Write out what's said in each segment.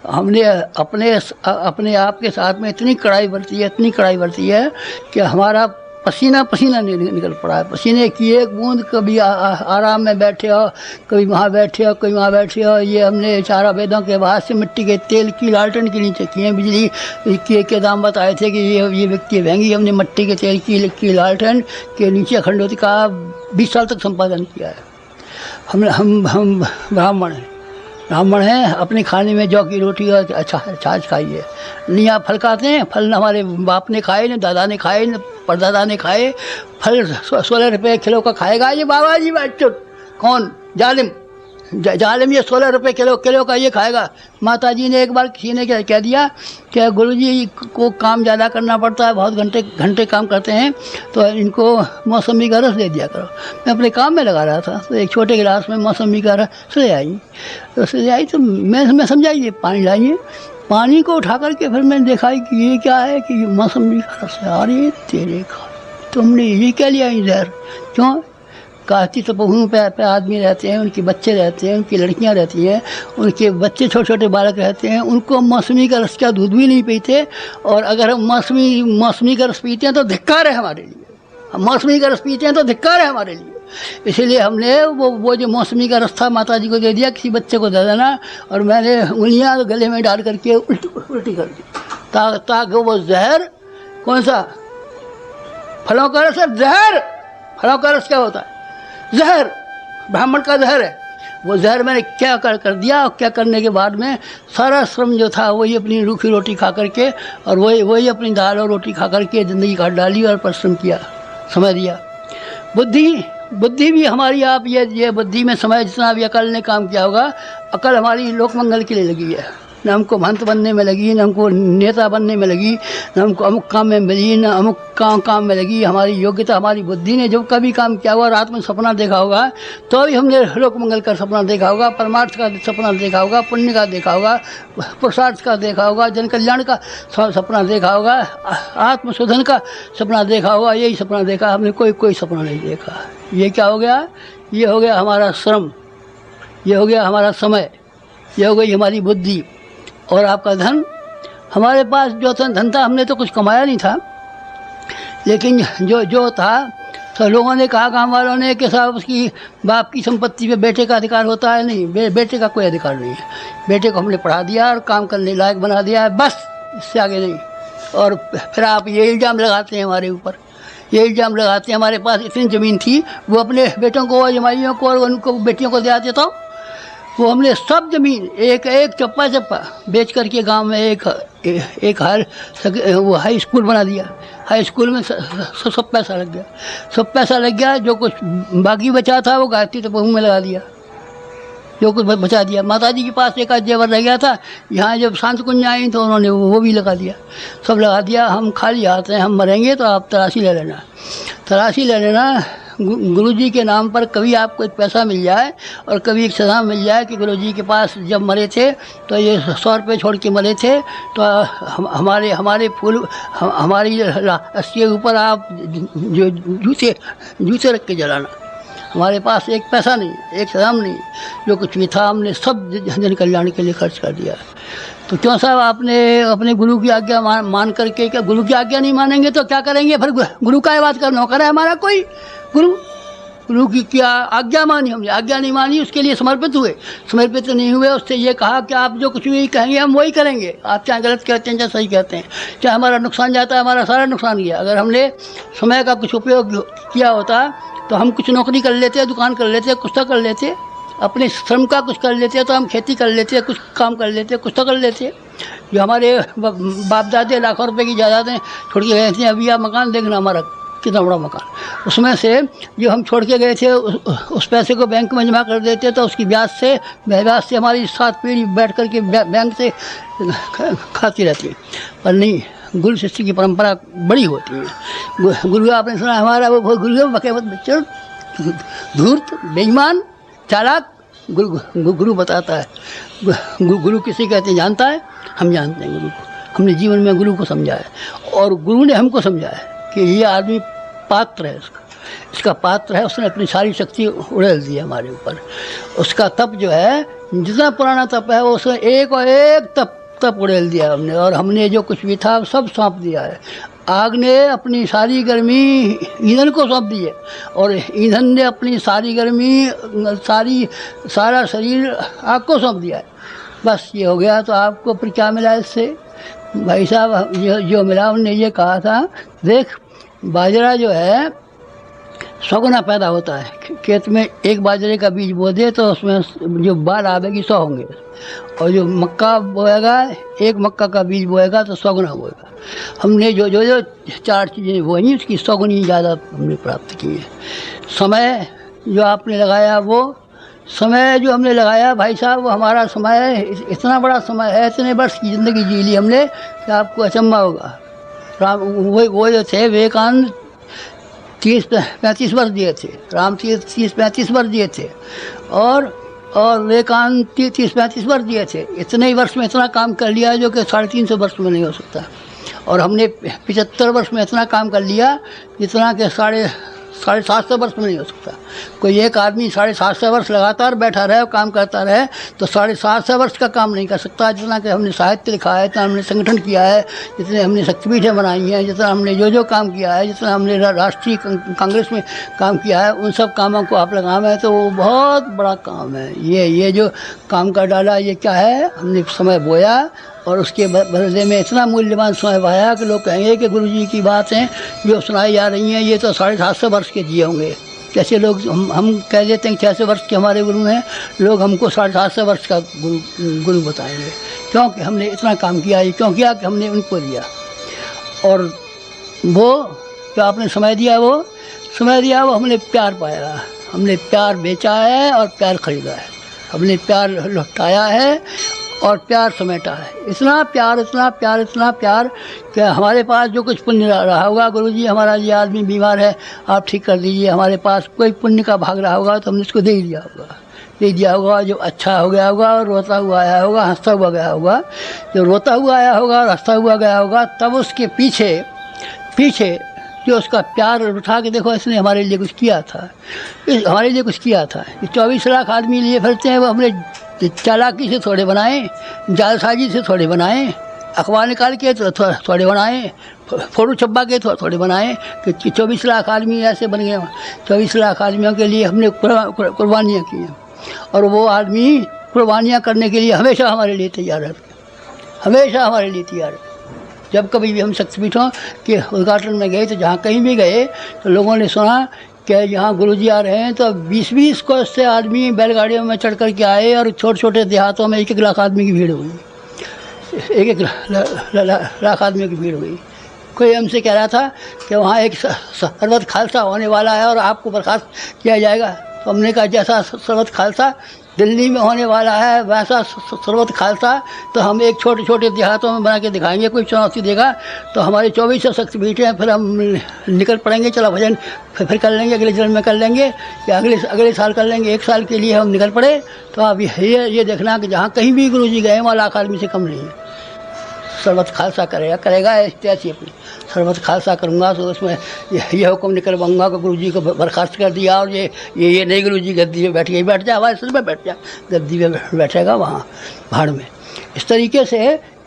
हमने अपने आप के साथ में इतनी कड़ाई बरती है कि हमारा पसीना पसीना निकल पड़ा है। पसीने की एक बूंद, कभी आराम में बैठे हो, कभी वहाँ बैठे हो, कभी वहाँ बैठे हो। ये हमने चारा वेदों के बाद से मिट्टी के तेल की लालटेन के नीचे किए। बिजली के दाम बताए थे कि ये व्यक्ति महंगी। हमने मिट्टी के तेल की लालटेन के नीचे अखंड ज्योति का 20 साल तक संपादन किया है। हम ब्राह्मण हैं, अपने खाने में जौ की रोटी और अच्छा छाछ खाइए। नहीं आप फल खाते हैं? फल न हमारे बाप ने खाए, न दादा ने खाए, न परदादा ने खाए। फल 16 रुपये किलो का खाएगा ये बाबा जी बच्चों? कौन? जालिम ये 16 रुपये किलो का ये खाएगा। माता जी ने एक बार किसी ने क्या कह दिया कि गुरुजी को काम ज़्यादा करना पड़ता है, बहुत घंटे काम करते हैं, तो इनको मौसमी का रस दे दिया करो। मैं अपने काम में लगा रहा था तो एक छोटे गिलास में मौसमी का रस ले आई। तो मैं समझाइए पानी लाइए। पानी को उठा करके फिर मैंने देखा कि ये क्या है, कि मौसमी का रस है। अरे तेरे का तुमने ये क्या लिया जहर? क्यों? काशी तपोभूमि पे आदमी रहते हैं, उनके बच्चे रहते हैं, उनकी लड़कियां रहती हैं, उनके बच्चे छोटे छोटे बालक रहते हैं, उनको मौसमी का रस का दूध भी नहीं पीते। और अगर हम मौसमी का रस पीते हैं तो धिक्कार है हमारे लिए। हम मौसमी का रस पीते हैं तो धिक्कार है हमारे लिए। इसीलिए हमने वो जो मौसमी का रस था माता जी को दे दिया, किसी बच्चे को दे देना। और मैंने उंगलियाँ गले में डाल करके उल्टी कर दी ताकि वो जहर, कौन सा? फलों का रस है जहर। फलों का रस क्या होता है? जहर, ब्राह्मण का जहर है। वो जहर मैंने क्या कर दिया। और क्या करने के बाद में सारा श्रम जो था वही अपनी रूखी रोटी खा करके और वही अपनी दाल और रोटी खा करके ज़िंदगी काट डाली और परिश्रम किया, समय दिया। बुद्धि भी हमारी, आप ये बुद्धि में समय जितना भी अकल ने काम किया होगा, अकल हमारी लोक मंगल के लिए लगी है। न हमको महंत बनने में लगी, न हमको नेता बनने में लगी, न हमको अमुक काम में मिली, न अमुक काम में लगी। हमारी योग्यता, हमारी बुद्धि ने जो कभी काम किया होगा, रात में सपना देखा होगा तो भी हमने लोक मंगल का सपना देखा होगा, परमार्थ का सपना देखा होगा, पुण्य का देखा होगा, पुरुषार्थ का देखा होगा, जन कल्याण का सपना देखा होगा, आत्मशोधन का सपना देखा होगा। यही सपना देखा हमने, कोई सपना नहीं देखा। ये क्या हो गया? ये हो गया हमारा श्रम, ये हो गया हमारा समय, ये हो गई हमारी बुद्धि। और आपका धन, हमारे पास जो धन था, हमने तो कुछ कमाया नहीं था, लेकिन जो था तो लोगों ने कहा, गांव वालों ने, कि साहब उसकी बाप की संपत्ति पे बेटे का अधिकार होता है। नहीं, बेटे का कोई अधिकार नहीं है। बेटे को हमने पढ़ा दिया और काम करने लायक बना दिया है, बस, इससे आगे नहीं। और फिर आप ये इल्ज़ाम लगाते हैं हमारे ऊपर, ये इल्ज़ाम लगाते हैं हमारे पास इतनी ज़मीन थी, वो अपने बेटों को और जमाइयों को और उनको बेटियों को दे आते। तो वो हमने सब ज़मीन एक चप्पा बेच करके गांव में एक हाई स्कूल बना दिया। हाई स्कूल में सब पैसा लग गया। जो कुछ बाकी बचा था वो गायत्री तपोभूमि में लगा दिया, जो कुछ बचा दिया। माता जी के पास एक आध जेवर रह गया था, यहाँ जब शांत कुंज आई तो उन्होंने वो भी लगा दिया, सब लगा दिया। हम खाली हाथ हैं, हम मरेंगे तो आप तलाशी ले लेना। गुरुजी के नाम पर कभी आपको एक पैसा मिल जाए और कभी एक सदा मिल जाए कि गुरुजी के पास जब मरे थे तो ये 100 रुपये छोड़ के मरे थे, तो हमारे फूल, हमारी रस्सी के ऊपर आप जो जूते रख के जलाना। हमारे पास एक पैसा नहीं, एक सदाम नहीं, जो कुछ भी था हमने सब जन कल्याण के लिए खर्च कर दिया। तो क्यों साहब आपने अपने गुरु की आज्ञा मान करके, क्या गुरु की आज्ञा नहीं मानेंगे तो क्या करेंगे? फिर गुरु का बात कर, नौकर है हमारा कोई? गुरु की क्या आज्ञा मानी हमने? आज्ञा नहीं मानी, उसके लिए समर्पित नहीं हुए। उससे ये कहा कि आप जो कुछ भी कहेंगे हम वही करेंगे, आप चाहे गलत कहते हैं चाहे सही कहते हैं, चाहे हमारा नुकसान जाता है, हमारा सारा नुकसान गया। अगर हमने समय का कुछ उपयोग किया होता तो हम कुछ नौकरी कर लेते, दुकान कर लेते, कुछ तो कर लेते, अपने श्रम का कुछ कर लेते, तो हम खेती कर लेते, कुछ काम कर लेते, कुछ तो कर लेते। जो हमारे बाप दादे लाखों रुपए की जायदादें छोड़ के गए थे, अभी आप मकान देखना हमारा कितना बड़ा मकान, उसमें से जो हम छोड़ के गए थे उस पैसे को बैंक में जमा कर देते, तो उसकी ब्याज से हमारी 7 पीढ़ी बैठ कर के बैंक से खाती रहती है। पर नहीं, गुरु शिष्य की परंपरा बड़ी होती है। गुरु आपने सुना हमारा वो गुरु बकेवत बच्चों, धूर्त, बेईमान, चालाक, गुरु बताता है। गुरु किसे कहते हैं जानता है? हम जानते हैं गुरु को, हमने जीवन में गुरु को समझा है और गुरु ने हमको समझा है कि ये आदमी पात्र है, इसका पात्र है। उसने अपनी सारी शक्ति उड़ेल दी है हमारे ऊपर। उसका तप जो है जितना पुराना तप है उसमें एक और एक तप उड़ेल दिया हमने, और हमने जो कुछ भी था सब सौंप दिया है। आग ने अपनी सारी गर्मी ईंधन को सौंप दी है, और ईंधन ने अपनी सारी गर्मी सारा शरीर आग को सौंप दिया है। बस ये हो गया। तो आपको फिर क्या मिला इससे? भाई साहब जो मिला, उन्होंने ये कहा था, देख बाजरा जो है 100 गुना पैदा होता है। खेत में एक बाजरे का बीज बो दे तो उसमें जो बाल आवेगी 100 होंगे, और जो मक्का बोएगा, एक मक्का का बीज बोएगा तो 100 गुना बोएगा। हमने जो 4 चीज़ें बोई उसकी 100 गुनी ज़्यादा हमने प्राप्त की है। समय जो आपने लगाया, वो समय जो हमने लगाया भाई साहब, वो हमारा समय इतना बड़ा समय है, इतने वर्ष की ज़िंदगी जी ली हमने कि आपको अचंभा होगा। राम वो जो थे विवेकानंद 30-35 वर्ष दिए थे, राम 30-35 वर्ष दिए थे, और विवेकानंद 30-35 वर्ष दिए थे। इतने ही वर्ष में इतना काम कर लिया जो कि 350 वर्ष में नहीं हो सकता। और हमने 75 वर्ष में इतना काम कर लिया जितना कि 750 वर्ष में नहीं हो सकता। कोई एक आदमी 750 वर्ष लगातार बैठा रहे और काम करता रहे तो 750 वर्ष का काम नहीं कर सकता। जितना कि हमने साहित्य लिखा है, जितना हमने संगठन किया है, जितने हमने शक्तिपीठें बनाई हैं, जितना हमने जो काम किया है, जितना हमने राष्ट्रीय कांग्रेस में काम किया है, उन सब कामों को आप लगाम है तो वो बहुत बड़ा काम है। ये जो काम कर डाला, ये क्या है? हमने समय बोया और उसके बदले में इतना मूल्यवान समय पाया कि लोग कहेंगे कि गुरुजी की बातें जो सुनाई जा रही हैं ये तो 750 वर्ष के जिए होंगे। कैसे लोग हम कह देते हैं 600 वर्ष के हमारे गुरु हैं, लोग हमको 750 वर्ष का गुरु बताएंगे, क्योंकि हमने इतना काम किया है। क्यों किया? कि हमने उनको दिया। और वो जो आपने समय दिया, वो हमने प्यार पाया। हमने प्यार बेचा है और प्यार खरीदा है। हमने प्यार लौटाया है और प्यार समेटा है। इतना प्यार कि हमारे पास जो कुछ पुण्य रहा होगा, गुरुजी हमारा ये आदमी बीमार है, आप ठीक कर दीजिए, हमारे पास कोई पुण्य का भाग रहा होगा तो हमने उसको दे दिया होगा। जो अच्छा हो गया होगा और रोता हुआ आया होगा, हंसता हुआ गया होगा। जो रोता हुआ आया होगा और हंसता हुआ गया होगा, तब उसके पीछे जो उसका प्यार उठा के देखो, इसने हमारे लिए कुछ किया था, हमारे लिए कुछ किया था। 24 लाख आदमी लिए फिरते हैं, वो हमने चालाकी से थोड़े बनाए, जालसाजी से थोड़े बनाए, अखबार निकाल के थोड़े बनाए, फोटो छपा के थोड़े बनाए कि 24 लाख आदमी ऐसे बन गए। 24 लाख आदमियों के लिए हमने कुर्बानियाँ की हैं, और वो आदमी कुर्बानियाँ करने के लिए हमेशा हमारे लिए तैयार है, हमेशा हमारे लिए तैयार है। जब कभी भी हम शक्तिपीठों के उद्घाटन में गए तो जहाँ कहीं भी गए तो लोगों ने सुना कि यहाँ गुरुजी आ रहे हैं, तो 20-20 को से आदमी बैलगाड़ियों में चढ़ कर के आए, और छोटे देहातों में 1-1 लाख आदमी की भीड़ हुई, 1-1 लाख आदमी की भीड़ हुई। कोई हमसे कह रहा था कि वहाँ एक सरबत खालसा होने वाला है और आपको बर्खास्त किया जाएगा। तो हमने कहा जैसा सरबत खालसा दिल्ली में होने वाला है वैसा सरबत खालसा तो हम एक छोटे देहातों में बना के दिखाएंगे। कोई चुनौती देगा तो हमारे 24 शक्तिपीठ हैं, फिर हम निकल पड़ेंगे, चला भजन फिर कर लेंगे, अगले जन्म में कर लेंगे या अगले साल कर लेंगे। 1 साल के लिए हम निकल पड़े तो आप ये देखना कि जहाँ कहीं भी गुरुजी गए वहाँ लाख आदमी से कम नहीं है। सरबत खालसा करेगा ऐसी अपनी सरबत खालसा करूँगा तो उसमें ये हुक्म नहीं करवाऊँगा कि गुरुजी को बर्खास्त कर दिया और ये नहीं गुरुजी गद्दी में बैठ जा, हमारे सिर में बैठ जा, गद्दी में बैठेगा वहाँ भाड़ में। इस तरीके से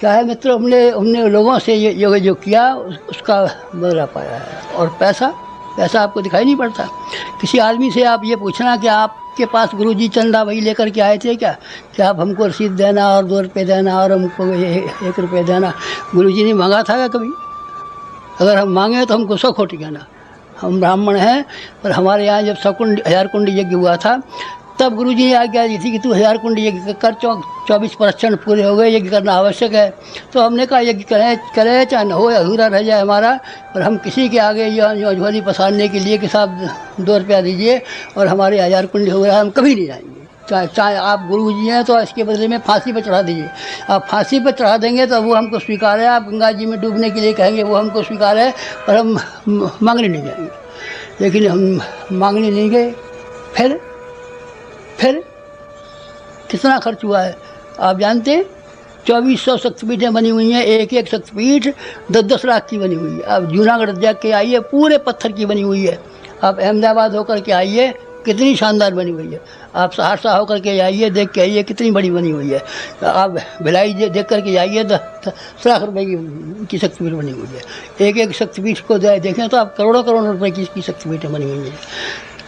क्या है मित्र, हमने लोगों से ये जो किया उसका बदला पाया है। और पैसा आपको दिखाई नहीं पड़ता। किसी आदमी से आप ये पूछना कि आपके पास गुरुजी चंदा वही लेकर के आए थे क्या आप हमको रसीद देना और 2 रुपये देना और हमको 1 रुपये देना, गुरुजी ने मांगा था क्या कभी? अगर हम मांगे तो हमको 100 खोटी कहना। हम ब्राह्मण हैं, पर हमारे यहाँ जब 1000 कुंडी यज्ञ हुआ था तब गुरुजी ने आज्ञा दी थी कि तू 1000 कुंडी यज्ञ कर, 24 प्रदक्षिण पूरे हो गए, यज्ञ करना आवश्यक है। तो हमने कहा यज्ञ करें चाहे न हो, अधूरा रह जाए हमारा, पर हम किसी के आगे ये झोली पसारने के लिए कि साहब 2 रुपया दीजिए और हमारे 1000 कुंडी हो गया, हम कभी नहीं जाएंगे। चाहे आप गुरुजी हैं तो इसके बदले में फांसी पर चढ़ा दीजिए। आप फांसी पर चढ़ा देंगे तो वो हमको स्वीकार है, आप गंगा जी में डूबने के लिए कहेंगे वो हमको स्वीकार है, पर हम मांगने नहीं जाएंगे। लेकिन हम मांगने नहीं गए। फिर कितना खर्च हुआ है आप जानते हैं? 2400 शक्तिपीठें बनी हुई हैं, एक शक्तिपीठ 10-10 लाख की बनी हुई है। आप जूनागढ़ जाके आइए, पूरे पत्थर की बनी हुई है। आप अहमदाबाद होकर के आइए, कितनी शानदार बनी हुई है। आप सहरसा होकर के आइए, देख के आइए कितनी बड़ी बनी हुई है। आप भिलाई देख कर के आइए, 10 लाख रुपए की शक्तिपीठ बनी हुई है। एक एक शक्तिपीठ को देखें तो आप करोड़ों करोड़ रुपए की शक्तिपीठें बनी हुई हैं।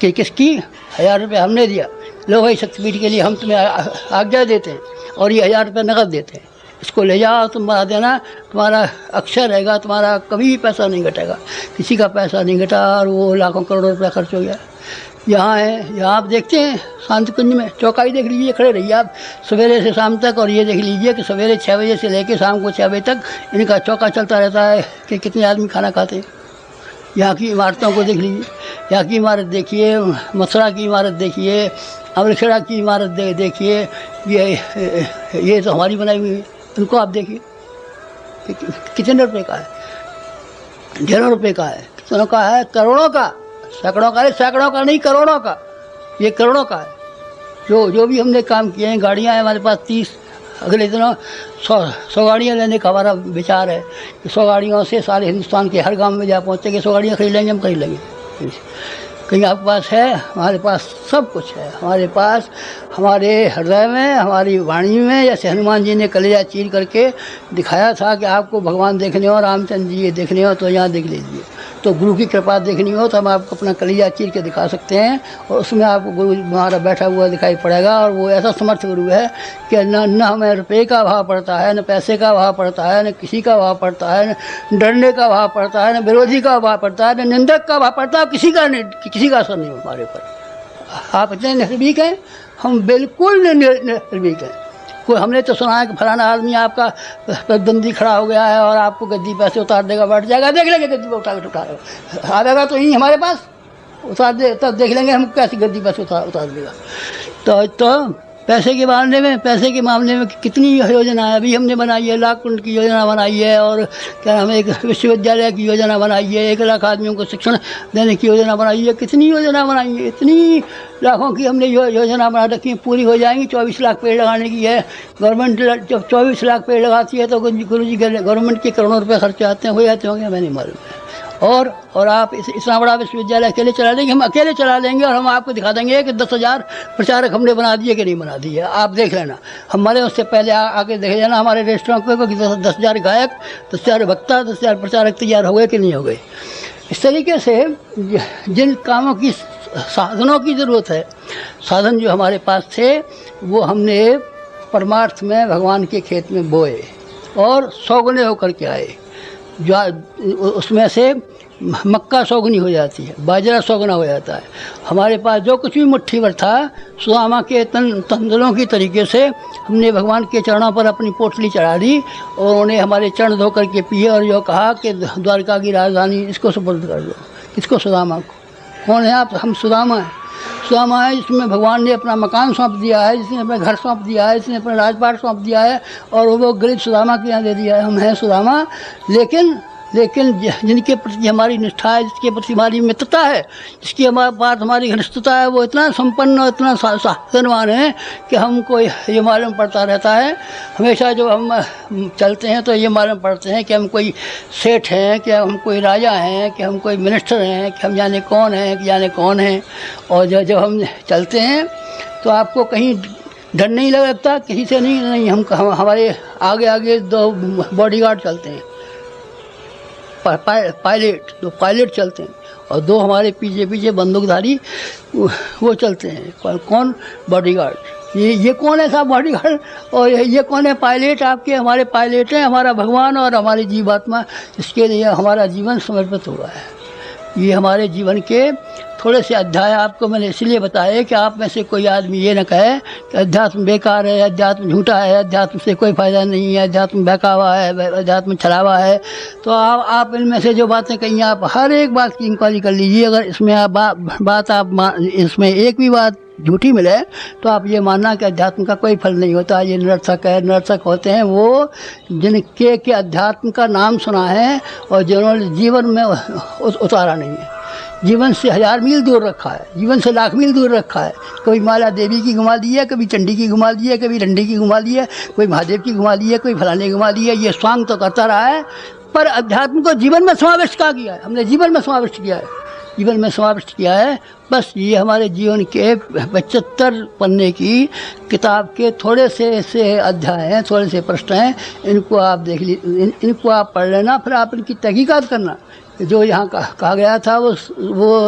कि किसकी? 1000 रुपये हमने दिया, लो भाई शक्तिपीठ के लिए हम तुम्हें आज्ञा देते हैं और ये 1000 रुपये नकद देते हैं, इसको ले जाओ, तुम बना देना, तुम्हारा अक्षर रहेगा, तुम्हारा कभी पैसा नहीं घटेगा। किसी का पैसा नहीं घटा और वो लाखों करोड़ों रुपया खर्च हो गया। यहाँ है, यहाँ आप देखते हैं शांति कुंज में चौकाई देख लीजिए, खड़े रहिए आप सवेरे से शाम तक, और ये देख लीजिए कि सवेरे 6 बजे से लेकर शाम को 6 बजे तक इनका चौका चलता रहता है कि कितने आदमी खाना खाते हैं। यहाँ की इमारतों को देख लीजिए, यहाँ की इमारत देखिए, मथुरा की इमारत देखिए, अमृतसर की इमारत देखिए, ये तो हमारी बनाई हुई है। उनको आप देखिए कितने रुपए का है, ढेरों रुपए का है, कितनों का है, करोड़ों का, सैकड़ों का, सैकड़ों का नहीं करोड़ों का, ये करोड़ों का है। जो भी हमने काम किए हैं, गाड़ियाँ हैं हमारे पास 30, अगले दिनों 100 गाड़ियाँ लेने का हमारा विचार है कि 100 गाड़ियों से सारे हिंदुस्तान के हर गांव में जा पहुँचेंगे। 100 गाड़ियाँ खरीद लेंगे, हम खरीद लेंगे। कहीं आपके पास है? हमारे पास सब कुछ है। हमारे पास, हमारे हृदय में, हमारी वाणी में, जैसे हनुमान जी ने कलेजा चीर करके दिखाया था कि आपको भगवान देखने हो, रामचंद्र जी ये देखने हो तो यहाँ देख लीजिए। तो गुरु की कृपा देखनी हो तो हम आपको अपना कलेजा चीर के दिखा सकते हैं और उसमें आपको गुरु हमारा बैठा हुआ दिखाई पड़ेगा। और वो ऐसा समर्थ गुरु है कि न हमें रुपये का भाव पड़ता है, न पैसे का भाव पड़ता है, न किसी का भाव पड़ता है, न डरने का भाव पड़ता है, न विरोधी का भाव पड़ता है, न निंदक का भाव पड़ता है। किसी का असर नहीं हमारे ऊपर। आप इतने निर्भीक हैं, हम बिल्कुल निर्भीक हैं। कोई हमने तो सुना है कि फलाना आदमी आपका प्रतिद्वंदी खड़ा हो गया है और आपको गद्दी पैसे उतार देगा, बैठ जाएगा, देख लेंगे गद्दी पर उतार आएगा तो यहीं हमारे पास उतार दे, तब देख लेंगे हम कैसी गद्दी पैसे उतार देगा। तो पैसे के मामले में कितनी योजना है अभी हमने बनाई है। लाख कुंड की योजना बनाई है और क्या नाम है, एक विश्वविद्यालय की योजना बनाई है, 1 लाख आदमियों को शिक्षण देने की योजना बनाई है। कितनी योजना बनाई है, इतनी लाखों की हमने योजना बना रखी है, पूरी हो जाएंगी। 24 लाख पेड़ लगाने की है गवर्नमेंट। जब 24 लाख पेड़ लगाती है तो गुरु जी गवर्नमेंट के करोड़ों रुपये खर्चे आते हैं, हो जाते होंगे, हमें नहीं मालूम है। और आप इतना बड़ा विश्वविद्यालय अकेले चला लेंगे? हम अकेले चला लेंगे और हम आपको दिखा देंगे कि 10,000 प्रचारक हमने बना दिए कि नहीं बना दिए। आप देख लेना, हमारे उससे पहले आके देख लेना हमारे रेस्टोरेंट पे कि 10,000 गायक, 10,000 वक्ता, 10,000 प्रचारक तैयार हो गए कि नहीं हो गए। इस तरीके से जिन कामों की, साधनों की ज़रूरत है, साधन जो हमारे पास थे वो हमने परमार्थ में भगवान के खेत में बोए और 100 गुने होकर के आए। जो उसमें से मक्का 100 गुनी हो जाती है, बाजरा 100 गुना हो जाता है। हमारे पास जो कुछ भी मुट्ठी भर था, सुदामा के तंदुलों की तरीके से हमने भगवान के चरणों पर अपनी पोटली चढ़ा दी और उन्हें हमारे चरण धो करके पिए और जो कहा कि द्वारका की राजधानी इसको सुपुर्द कर दो। किसको? सुदामा को। कौन है आप? हम सुदामा हैं। सुदामा है जिसमें भगवान ने अपना मकान सौंप दिया है, जिसने अपना घर सौंप दिया है, जिसने अपना राजपाट सौंप दिया है और वो गरीब सुदामा के यहाँ दे दिया है। हम हैं सुदामा, लेकिन जिनके प्रति हमारी निष्ठा है, जिसके प्रति हमारी मित्रता है, जिसकी हमारे पास हमारी घनिष्ठता है, वो इतना संपन्न और इतना साधनवान है कि हमको ये मालूम पड़ता रहता है। हमेशा जब हम चलते हैं तो ये मालूम पड़ते हैं कि हम कोई सेठ हैं, कि हम कोई राजा हैं, कि हम कोई मिनिस्टर हैं, कि हम जाने कौन हैं, कि जाने कौन हैं। और जब हम चलते हैं तो आपको कहीं डर नहीं लगता, किसी से नहीं। हम हमारे आगे आगे 2 बॉडीगार्ड चलते हैं, पायलट, 2 पायलट चलते हैं और 2 हमारे पीछे बंदूकधारी वो चलते हैं। कौन? बॉडीगार्ड। ये कौन है साहब बॉडीगार्ड? और ये कौन है? पायलट। आपके हमारे पायलट हैं, हमारा भगवान और हमारी जीवात्मा, इसके लिए हमारा जीवन समर्पित हुआ है। ये हमारे जीवन के थोड़े से अध्याय आपको मैंने इसलिए बताए कि आप में से कोई आदमी ये न कहे कि अध्यात्म बेकार है, अध्यात्म झूठा है, अध्यात्म से कोई फ़ायदा नहीं है, अध्यात्म बहकावा है, अध्यात्म छलावा है। तो आप इनमें से जो बातें कही, आप हर एक बात की इंक्वायरी कर लीजिए। अगर इसमें आप इसमें एक भी बात झूठी मिले तो आप ये मानना कि अध्यात्म का कोई फल नहीं होता, ये निरर्थक है। निरर्थक होते हैं वो जिनके अध्यात्म का नाम सुना है और जिन्होंने जीवन में उतारा नहीं है, जीवन से 1000 मील दूर रखा है, जीवन से लाख मील दूर रखा है। कभी माला देवी की घुमा दी है, कभी चंडी की घुमा दी है, कभी डंडी की घुमा दी है, कोई महादेव की घुमा दी है, कोई फलाने की घुमा दी है। ये स्वांग तो करता रहा है, पर अध्यात्म को जीवन में समाविष्ट किया है, हमने जीवन में समाविष्ट किया है। जीवन में समाविष्ट किया है। बस ये हमारे जीवन के 75 पन्ने की किताब के थोड़े से ऐसे अध्याय हैं, थोड़े से प्रश्न हैं, इनको आप देख इनको आप पढ़ लेना, फिर आप इनकी तहकीकात करना। जो यहाँ कहा गया था वो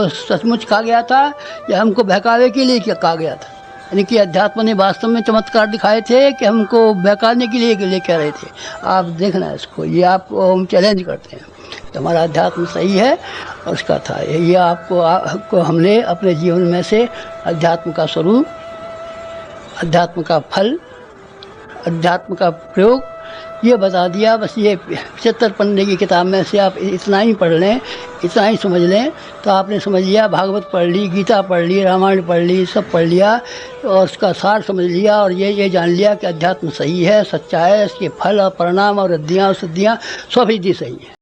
सचमुच कहा गया था या हमको बहकावे के लिए कहा गया था। यानी कि अध्यात्म ने वास्तव में चमत्कार दिखाए थे कि हमको बहकाने के लिए कह रहे थे। आप देखना इसको, ये आपको हम चैलेंज करते हैं कि हमारा अध्यात्म सही है और उसका था ये आपको हमने अपने जीवन में से अध्यात्म का स्वरूप, अध्यात्म का फल, अध्यात्म का प्रयोग ये बता दिया। बस ये 75 पन्ने की किताब में से आप इतना ही पढ़ लें, इतना ही समझ लें तो आपने समझ लिया। भागवत पढ़ ली, गीता पढ़ ली, रामायण पढ़ ली, सब पढ़ लिया और उसका सार समझ लिया और ये जान लिया कि अध्यात्म सही है, सच्चा है, इसके फल और परिणाम और रिद्धियाँ और सिद्धियाँ 100% सही है।